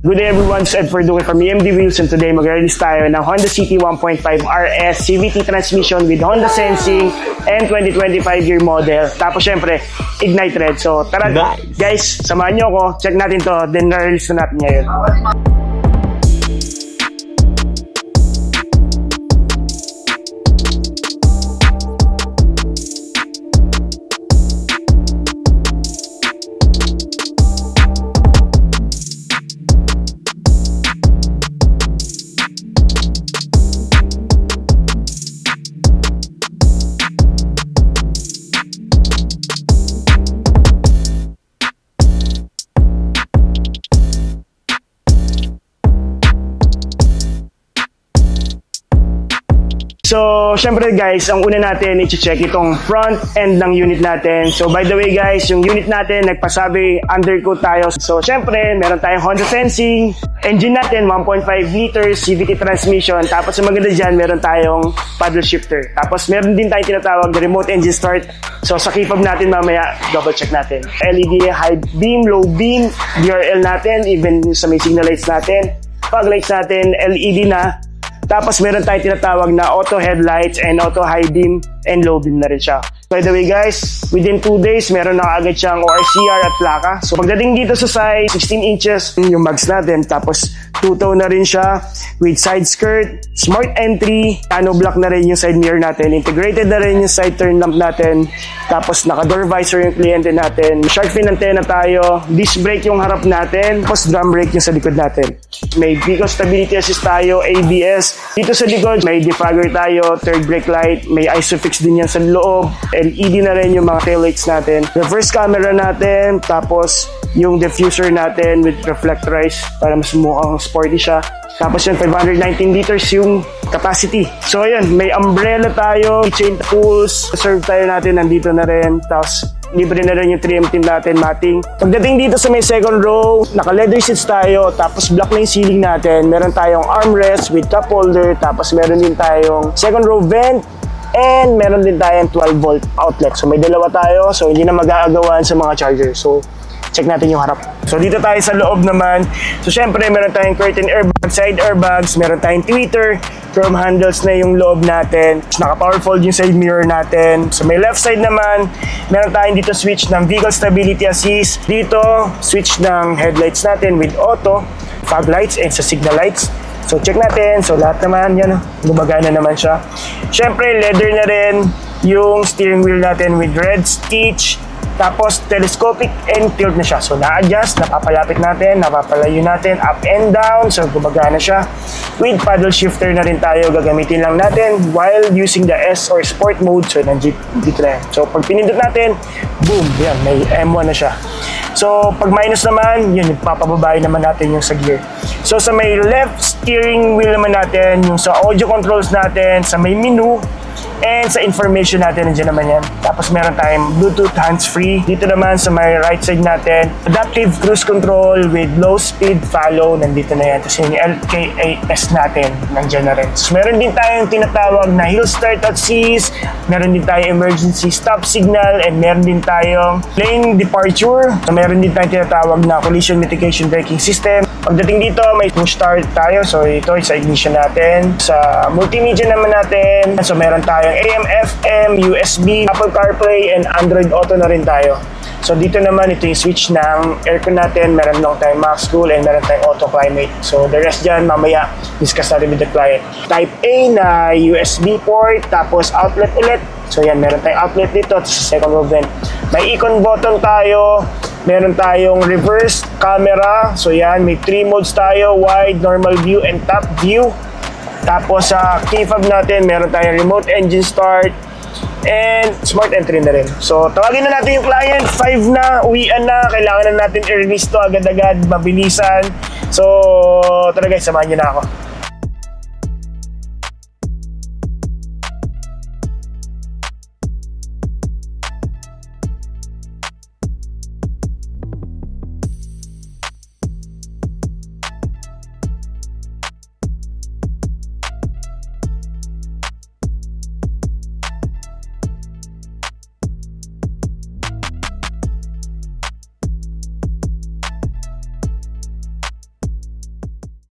Good day everyone, it's Ed Perduque from EMD Wheels, and today mag-release tayo ng Honda City 1.5 RS CVT transmission with Honda Sensing and 2025 year model. Tapos syempre, Ignite Red. So tara guys, samahan nyo ako, check natin to, then na-release na natin ngayon. So, syempre guys, ang una natin i-check itong front end ng unit natin. So, by the way guys, yung unit natin, nagpasabi undercoat tayo. So, syempre, meron tayong Honda Sensing. Engine natin, 1.5 liters, CVT transmission. Tapos, yung maganda dyan, meron tayong paddle shifter. Tapos, meron din tayong tinatawag na remote engine start. So, sa key fob natin mamaya, double check natin. LED, high beam, low beam, DRL natin, even sa may signal lights natin. Fog lights natin, LED na. Tapos meron tayong tinatawag na auto headlights and auto high beam and low beam na rin siya. By the way guys, within 2 days, meron na agad siyang ORCR at plaka. So pagdating dito sa size, 16 inches yung mags natin. Tapos 2-tone na rin siya with side skirt, smart entry, nano block na rin yung side mirror natin. Integrated na rin yung side turn lamp natin. Tapos naka-door visor yung kliyente natin. Shark fin antenna tayo. Disc brake yung harap natin. Tapos drum brake yung sa likod natin. May vehicle stability assist tayo, ABS. Dito sa likod, may defogger tayo, third brake light. May ISOFIX din yan sa loob. LED na rin yung mga taillights natin. Reverse camera natin. Tapos yung diffuser natin with reflectorized para mas mukhang sporty siya. Tapos yun, 519 liters yung capacity. So ayun, may umbrella tayo, chain tools, serve tayo natin, nandito na rin. Tapos libre na rin yung 3M natin, mating. Pagdating dito sa may second row, naka-leather seats tayo, tapos black na yung ceiling natin. Meron tayong armrest with cup holder, tapos meron din tayong second row vent, and meron din tayong 12 volt outlet. So may dalawa tayo, so hindi na mag-aagawan sa mga charger. So check natin yung harap. So dito tayo sa loob naman. So syempre meron tayong curtain airbag, side airbags, meron tayong tweeter, chrome handles na yung loob natin. Naka-power fold yung side mirror natin. So may left side naman, meron tayong dito switch ng vehicle stability assist. Dito, switch ng headlights natin with auto, fog lights, and sa signal lights. So check natin. So lahat naman, yan, gumagana naman siya. Syempre, leather na rin yung steering wheel natin with red stitch. Tapos telescopic and tilt na siya. So na-adjust, napapalapit natin, napapalayo natin, up and down. So gumagana siya. With paddle shifter na rin tayo, gagamitin lang natin while using the S or sport mode. So dito na yan. So pag pinindot natin, boom, yan, may M1 na siya. So pag minus naman, yun, papababay naman natin yung sa gear. So sa may left steering wheel naman natin, yung sa audio controls natin, sa may menu, and sa information natin, nandiyan naman yan. Tapos meron tayong Bluetooth hands-free. Dito naman sa may right side natin, adaptive cruise control with low speed follow, nandito na yan. Tapos yung LKAS natin, nandiyan na rin. So meron din tayong tinatawag na hill start assist, meron din tayong emergency stop signal, and meron din tayong lane departure. So meron din tayong tinatawag na collision mitigation braking system. Pagdating dito, may push start tayo. So ito sa ignition natin. Sa multimedia naman natin, so meron tayong AM, FM, USB, Apple CarPlay, and Android Auto na rin tayo. So dito naman, ito yung switch ng aircon natin. Meron lang tayong max cool and meron tayong auto climate. So the rest dyan, mamaya discuss natin with the client. Type A na USB port, tapos outlet ulit. So yan, meron tayong outlet dito sa second row vent. May icon button tayo. Meron tayong reverse camera. So yan, may 3 modes tayo, wide, normal view, and top view. Tapos sa key fob natin, meron tayong remote engine start and smart entry na rin. So tawagin na natin yung client, 5 na, uwian na. Kailangan na natin i-release to agad-agad, mabilisan. So tara guys, samahan nyo na ako.